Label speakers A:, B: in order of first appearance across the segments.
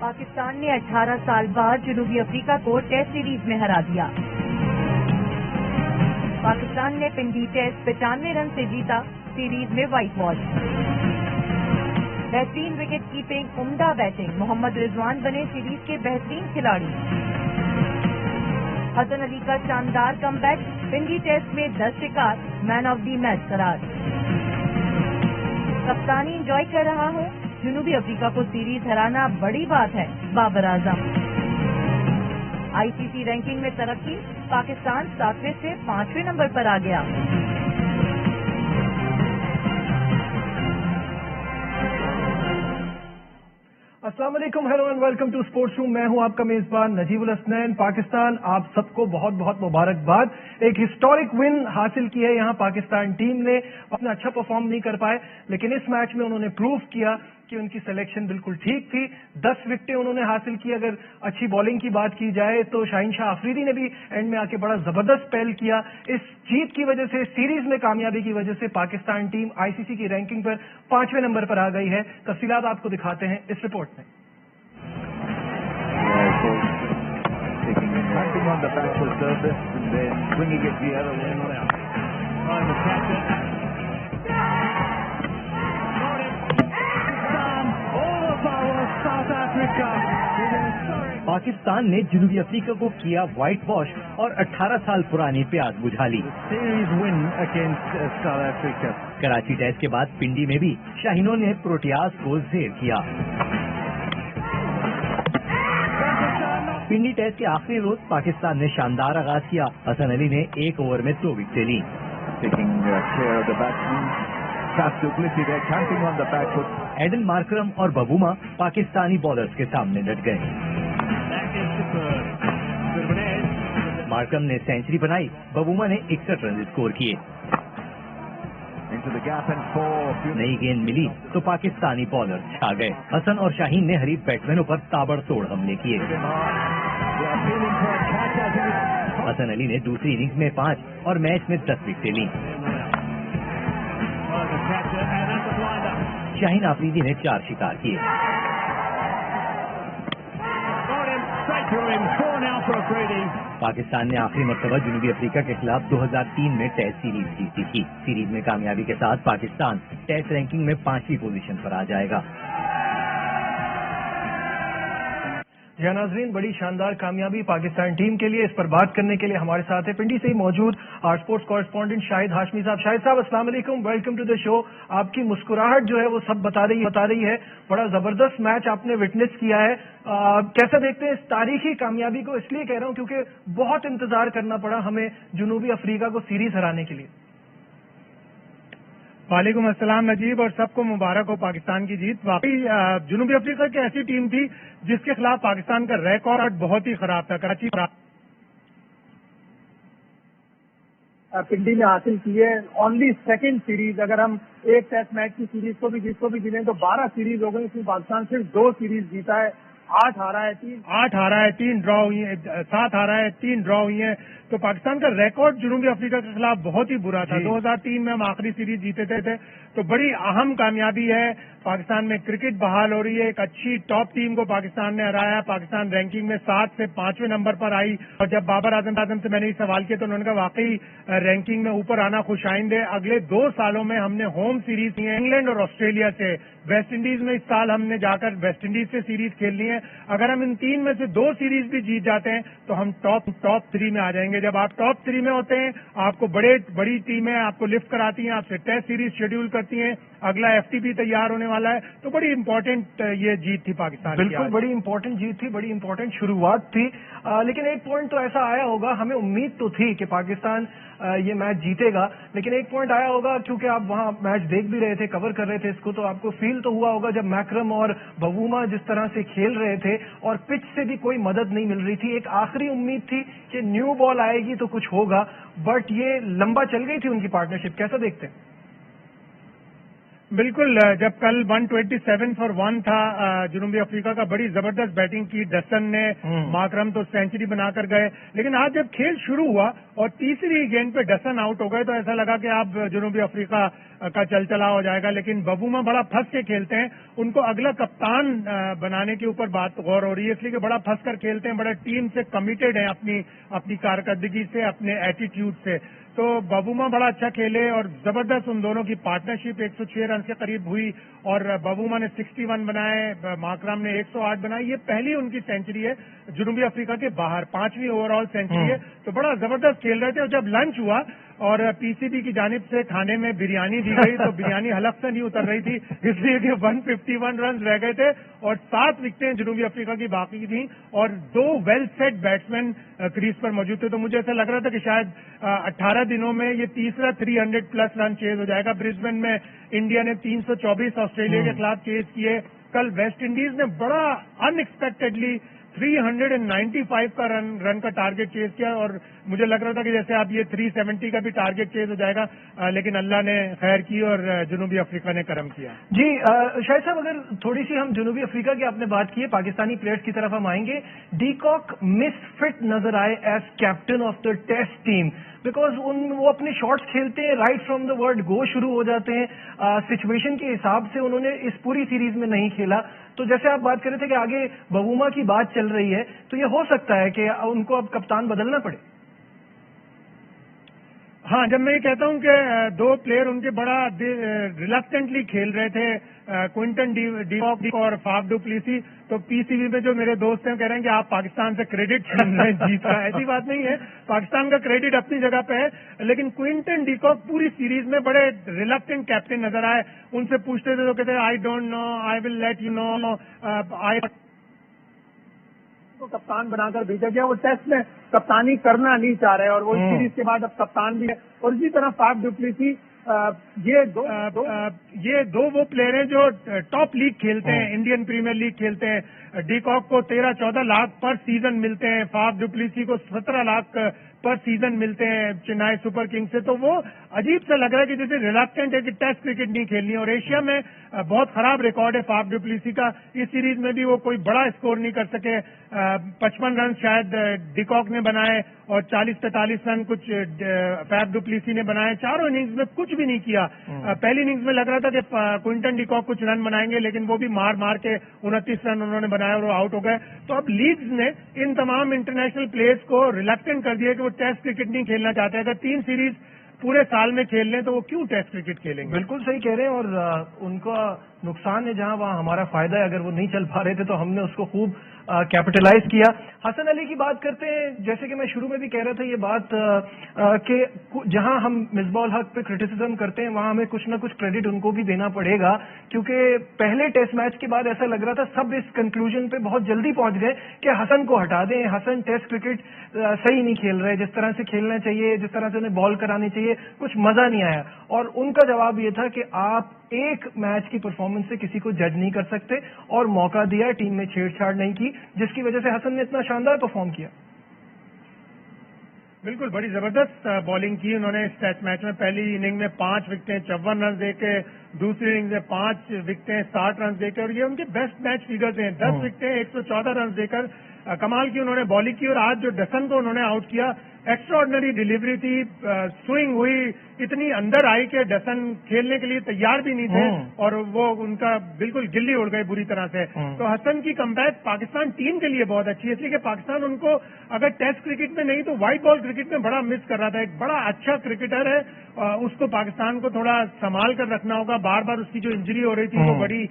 A: پاکستان نے 18 سال بعد جنوبی افریقہ کو ٹیسٹ سیریز میں ہرا دیا۔ پاکستان نے پنڈی ٹیسٹ 95 رن سے جیتا، سیریز میں وائٹ واش۔ بہترین وکٹ کیپنگ، عمدہ بیٹنگ، محمد رضوان بنے سیریز کے بہترین کھلاڑی۔ حسن علی کا شاندار کم بیک، پنڈی ٹیسٹ میں 10 شکار، مین آف دی میچ قرار۔ کپتانی انجوائے کر رہا ہوں، جنوبی افریقہ کو سیریز ہرانا بڑی بات ہے، بابر اعظم۔ آئی سی سی رینکنگ میں ترقی، پاکستان 7ویں سے 5ویں نمبر پر آ گیا۔
B: السلام علیکم، hello and welcome to sports room. میں ہوں آپ کا میزبان نجیب الحسنین۔ پاکستان آپ سب کو بہت بہت مبارکباد۔ ایک ہسٹورک ون حاصل کی ہے یہاں پاکستان ٹیم نے۔ اپنا اچھا پرفارم نہیں کر پائے، لیکن اس میچ میں انہوں نے پروو کیا کہ ان کی سلیکشن بالکل ٹھیک تھی۔ 10 وکٹیں انہوں نے حاصل کی۔ اگر اچھی بالنگ کی بات کی جائے تو شاہین شاہ آفریدی نے بھی اینڈ میں آ کے بڑا زبردست پہل کیا۔ اس جیت کی وجہ سے، سیریز میں کامیابی کی وجہ سے پاکستان ٹیم آئی سی سی کی رینکنگ پر 5ویں نمبر پر آ گئی ہے۔ تفصیلات آپ کو دکھاتے ہیں اس رپورٹ میں۔
C: Hunting on the backward surface and then bringing it the other way around. The captain. All of our South Africa.
D: Pakistan نے جنوبی افریقہ کو کیا وائٹ واش اور 18 سال پرانی پیاس بجھا لی۔
C: Series win against South Africa.
D: Karachi test کے بعد پنڈی میں بھی شاہینوں نے پروٹیاز کو زیر کیا۔ پنڈی ٹیسٹ کے آخری روز پاکستان نے شاندار آغاز کیا۔ حسن علی نے 1 اوور میں 2 وکٹیں لی۔
C: Taking care of the batsman. Fast to Glissy there, camping on the back foot.
D: Aiden Markram اور ببوما پاکستانی بالرز کے سامنے ڈٹ گئے۔ مارکرم نے سینچری بنائی، ببوما نے 61 رن اسکور کیے۔
C: Into the gap and four.
D: نئی گیند ملی تو پاکستانی بالر چھا گئے۔ حسن اور شاہین نے حریف بیٹسمینوں پر تابڑ توڑ حملے کیے۔ حسن علی نے دوسری اننگز میں 5 اور میچ میں 10 وکٹیں لیں۔ شاہین آفریدی نے 4 شکار کیے۔ پاکستان نے آخری مرتبہ جنوبی افریقہ کے خلاف 2003 میں ٹیسٹ سیریز جیتی تھی۔ سیریز میں کامیابی کے ساتھ پاکستان ٹیسٹ رینکنگ میں 5ویں پوزیشن پر آ جائے گا۔
B: جی ناظرین، بڑی شاندار کامیابی پاکستان ٹیم کے لیے۔ اس پر بات کرنے کے لیے ہمارے ساتھ ہے پنڈی سے ہی موجود آر اسپورٹس کورسپونڈنٹ شاہد ہاشمی صاحب۔ شاہد صاحب السلام علیکم، ویلکم ٹو دا شو۔ آپ کی مسکراہٹ جو ہے وہ سب بتا رہی ہے، بڑا زبردست میچ آپ نے وٹنس کیا ہے۔ کیسا دیکھتے ہیں اس تاریخی کامیابی کو؟ اس لیے کہہ رہا ہوں کیونکہ بہت انتظار کرنا پڑا ہمیں جنوبی افریقہ کو سیریز ہرانے کے لیے۔
E: وعلیکم السلام نجیب، اور سب کو مبارک ہو پاکستان کی جیت۔ واقعی جنوبی افریقہ کی ایسی ٹیم تھی جس کے خلاف پاکستان کا ریکارڈ بہت ہی خراب تھا۔ کراچی
F: پنڈی میں حاصل کی ہے اونلی سیکنڈ سیریز۔ اگر ہم ایک ٹیسٹ میچ کی سیریز کو بھی گنیں تو 12 سیریز ہو گئی، اس میں پاکستان صرف 2 سیریز جیتا ہے، 8 ہارا ہے، 3 ڈرا ہوئی ہیں، 7 ہارا ہے، 3 ڈرا ہوئی ہیں۔ تو پاکستان کا ریکارڈ جنوبی افریقہ کے خلاف بہت ہی برا تھا۔ 2003 میں ہم آخری سیریز جیتے تھے، تو بڑی اہم کامیابی ہے۔ پاکستان میں کرکٹ بحال ہو رہی ہے، ایک اچھی ٹاپ ٹیم کو پاکستان نے ہرایا۔ پاکستان رینکنگ میں 7 سے 5ویں نمبر پر آئی، اور جب بابر اعظم سے میں نے یہ سوال کیا تو انہوں نے کہا واقعی رینکنگ میں اوپر آنا خوش آئند ہے۔ اگلے 2 سالوں میں ہم نے ہوم سیریز کی ہے انگلینڈ اور آسٹریلیا سے۔ ویسٹ انڈیز میں اس سال ہم نے جا کر ویسٹ انڈیز سے سیریز کھیلنی ہے۔ اگر ہم ان 3 میں سے 2 سیریز بھی جیت جاتے ہیں تو ہم ٹاپ 3 میں آ جائیں گے۔ جب آپ ٹاپ 3 میں ہوتے ہیں، آپ کو بڑی ٹیمیں آپ کو لفٹ کراتی ہیں، آپ سے ٹیسٹ سیریز شیڈول کرتی ہیں، اگلا ایف ٹی پی تیار ہونے والا ہے، تو بڑی امپورٹنٹ یہ جیت تھی پاکستان کی۔
B: بالکل بڑی امپورٹنٹ جیت تھی، بڑی امپورٹنٹ شروعات تھی۔ لیکن ایک پوائنٹ تو ایسا آیا ہوگا، ہمیں امید تو تھی کہ پاکستان یہ میچ جیتے گا، لیکن ایک پوائنٹ آیا ہوگا کیونکہ آپ وہاں میچ دیکھ بھی رہے تھے، کور کر رہے تھے اس کو، تو آپ کو فیل تو ہوا ہوگا جب میکرم اور ببوما جس طرح سے کھیل رہے تھے اور پچ سے بھی کوئی مدد نہیں مل رہی تھی۔ ایک آخری امید تھی کہ نیو بال آئے گی تو کچھ ہوگا، بٹ یہ لمبا چل گئی تھی ان کی پارٹنرشپ۔ کیسا دیکھتے ہیں؟
E: بالکل. جب کل 127 فار 1 تھا جنوبی افریقہ کا, بڑی زبردست بیٹنگ کی ڈسن نے. ماکرم تو سینچری بنا کر گئے, لیکن آج جب کھیل شروع ہوا اور تیسری گیند پہ ڈسن آؤٹ ہو گئے تو ایسا لگا کہ اب جنوبی افریقہ کا چل چلا ہو جائے گا. لیکن ببوما بڑا پھنس کے کھیلتے ہیں, ان کو اگلا کپتان بنانے کے اوپر بات غور ہو رہی ہے, اس لیے کہ بڑا پھنس کر کھیلتے ہیں, بڑا ٹیم سے کمیٹڈ ہیں اپنی کارکردگی سے, اپنے ایٹیٹیوڈ سے. تو ببوما بڑا اچھا کھیلے اور زبردست ان دونوں کی پارٹنرشپ 106 رن کے قریب ہوئی اور ببوما نے 61 بنائے, ماکرام نے 108 بنائے. یہ پہلی ان کی سینچری ہے جنوبی افریقہ کے باہر, 5ویں اوور آل سینچری ہے. تو بڑا زبردست کھیل رہے تھے. اور جب لنچ ہوا اور پی سی بی کی جانب سے کھانے میں بریانی دی گئی تو بریانی حلق سے نہیں اتر رہی تھی, اس لیے کہ 151 رن رہ گئے تھے اور 7 وکٹیں جنوبی افریقہ کی باقی تھیں اور 2 ویل سیٹ بیٹسمین کریز پر موجود تھے. تو مجھے ایسا لگ رہا تھا کہ شاید 18 دنوں میں یہ تیسرا 300 پلس رن چیز ہو جائے گا. برسبن میں انڈیا نے 324 آسٹریلیا کے خلاف چیز کیے. کل ویسٹ انڈیز نے بڑا ان ایکسپیکٹڈلی 395 کا رن کا ٹارگیٹ چیز کیا اور مجھے لگ رہا تھا کہ جیسے اب یہ 370 کا بھی ٹارگیٹ چیز ہو جائے گا, لیکن اللہ نے خیر کی اور جنوبی افریقہ نے کرم کیا.
B: جی شاہد صاحب, اگر تھوڑی سی ہم جنوبی افریقہ کی آپ نے بات کی ہے, پاکستانی پلیئرز کی طرف ہم آئیں گے. ڈی کاک مس فٹ نظر آئے as captain of the test team, because وہ اپنے شاٹس کھیلتے ہیں رائٹ فرام دا ورڈ گو شروع ہو جاتے ہیں. سچویشن کے حساب سے انہوں نے اس پوری سیریز میں نہیں کھیلا. تو جیسے آپ بات کر رہے تھے کہ آگے ببوما کی بات چل رہی ہے, تو یہ ہو سکتا ہے کہ ان کو اب کپتان بدلنا پڑے.
E: ہاں, جب میں یہ کہتا ہوں کہ 2 پلیئر ان کے بڑا ریلکٹنٹلی کھیل رہے تھے, کوئنٹن ڈی کاک اور فاف ڈو پلیسی, تو پی سی بی میں جو میرے دوست ہیں کہہ رہے ہیں کہ آپ پاکستان سے کریڈٹ چھین رہے ہیں جیت کا. ایسی بات نہیں ہے, پاکستان کا کریڈٹ اپنی جگہ پہ ہے, لیکن کوئنٹن ڈی کاک پوری سیریز میں بڑے ریلکٹنٹ کیپٹن نظر آئے. ان سے پوچھتے تھے تو کہتے I don't know, I will let you know, آئی
F: کو کپتان بنا کر بھیجا گیا. وہ ٹیسٹ میں کپتانی کرنا نہیں چاہ رہے اور وہ اس سیریز کے بعد اب کپتان بھی ہے. اور اسی طرح فاف ڈو پلیسی,
E: یہ دو وہ پلیئر ہیں جو ٹاپ لیگ کھیلتے ہیں, انڈین پریمیئر لیگ کھیلتے ہیں. ڈی کاک کو 13-14 لاکھ پر سیزن ملتے ہیں, فاف ڈو پلیسی کو 17 لاکھ پر سیزن ملتے ہیں چنئی سپر کنگ سے. تو وہ عجیب سا لگ رہا ہے کہ جیسے ریلکٹنٹ ہے کہ ٹیسٹ کرکٹ نہیں کھیلنی. اور ایشیا میں بہت خراب ریکارڈ ہے فاف ڈو پلیسی کا. اس سیریز میں بھی وہ کوئی بڑا اسکور نہیں کر سکے. 55 رن شاید ڈی کاک نے بنائے اور 40-45 رن کچھ فاف ڈو پلیسی نے بنائے. چاروں اننگز میں کچھ بھی نہیں کیا. پہلی اننگز میں لگ رہا تھا کہ کوئنٹن ڈی کاک کچھ رن بنائیں گے, لیکن وہ بھی مار کے 29 رن انہوں نے بنایا اور وہ آؤٹ ہو گئے. تو اب لیگز نے ان تمام انٹرنیشنل پلیئرز کو ریلکٹنٹ کر دیا کہ وہ ٹیسٹ کرکٹ نہیں کھیلنا چاہتے. اگر 3 سیریز پورے سال میں کھیل لیں تو وہ کیوں ٹیسٹ کرکٹ کھیلیں گے.
B: بالکل صحیح کہہ رہے ہیں, اور ان کا نقصان ہے جہاں وہاں ہمارا فائدہ ہے. اگر وہ نہیں چل پا رہے تھے تو ہم نے اس کو خوب کیپٹلائز کیا. حسن علی کی بات کرتے ہیں. جیسے کہ میں شروع میں بھی کہہ رہا تھا یہ بات کہ جہاں ہم مصباح الحق پہ کرٹیسزم کرتے ہیں وہاں ہمیں کچھ نہ کچھ کریڈٹ ان کو بھی دینا پڑے گا, کیونکہ پہلے ٹیسٹ میچ کے بعد ایسا لگ رہا تھا سب اس کنکلوژن پہ بہت جلدی پہنچ گئے کہ حسن کو ہٹا دیں, حسن ٹیسٹ کرکٹ صحیح نہیں کھیل رہے, جس طرح سے کھیلنا چاہیے, جس طرح سے انہیں بال کرانی چاہیے, کچھ مزہ نہیں آیا. اور ان کا جواب یہ تھا کہ آپ ایک میچ کی پرفارمنس سے کسی کو جج نہیں کر سکتے, اور موقع دیا, ٹیم میں چھیڑ چھاڑ نہیں کی, جس کی وجہ سے حسن نے اتنا شاندار پرفارم کیا.
E: بالکل بڑی زبردست بالنگ کی انہوں نے اس ٹیسٹ میچ میں. پہلی اننگ میں 5 وکٹیں 54 رن دے کے, دوسری اننگ میں 5 وکٹیں 60 رن دے کے, اور یہ ان کے بیسٹ میچ فیگرز ہیں. 10 وکٹیں 114 رن دے کر کمال کی انہوں نے بالنگ کی. اور آج جو ڈسن کو انہوں نے آؤٹ کیا, ایکسٹرا آرڈنری ڈیلیوری تھی, سوئنگ ہوئی, اتنی اندر آئی کہ ڈسن کھیلنے کے لیے تیار بھی نہیں تھے اور وہ ان کا بالکل گلی اڑ گئے بری طرح سے. تو حسن کی کمبیک پاکستان ٹیم کے لیے بہت اچھی ہے, اس لیے کہ پاکستان ان کو اگر ٹیسٹ کرکٹ میں نہیں تو وائٹ بال کرکٹ میں بڑا مس کر رہا تھا. ایک بڑا اچھا کرکٹر ہے, اس کو پاکستان کو تھوڑا سنبھال کر رکھنا ہوگا. بار بار اس کی جو انجری ہو رہی تھی وہ بڑی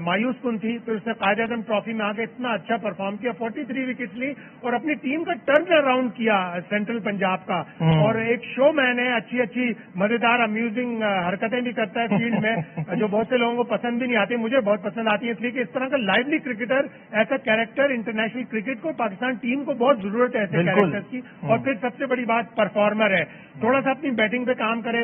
E: مایوس کن تھی, تو اس نے قائد اعظم ٹرافی میں آ کے اتنا اچھا پرفارم کیا, 43 وکٹس لی اور اپنی ٹیم کا ٹرن اراؤنڈ کیا سینٹرل پنجاب کا. اور ایک شو مین ہے, اچھی مزیدار امیوزنگ حرکتیں بھی کرتا ہے فیلڈ میں, جو بہت سے لوگوں کو پسند بھی نہیں آتی. مجھے بہت پسند آتی ہے, اس لیے کہ اس طرح کا لائیولی کرکٹر, ایسا کیریکٹر انٹرنیشنل کرکٹ کو پاکستان ٹیم کو بہت ضرورت ہے ایسے کیریکٹر کی. اور پھر سب سے بڑی بات پرفارمر ہے, تھوڑا سا اپنی بیٹنگ پہ کام کرے,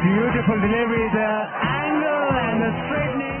C: Beautiful delivery there, angle and a straightening.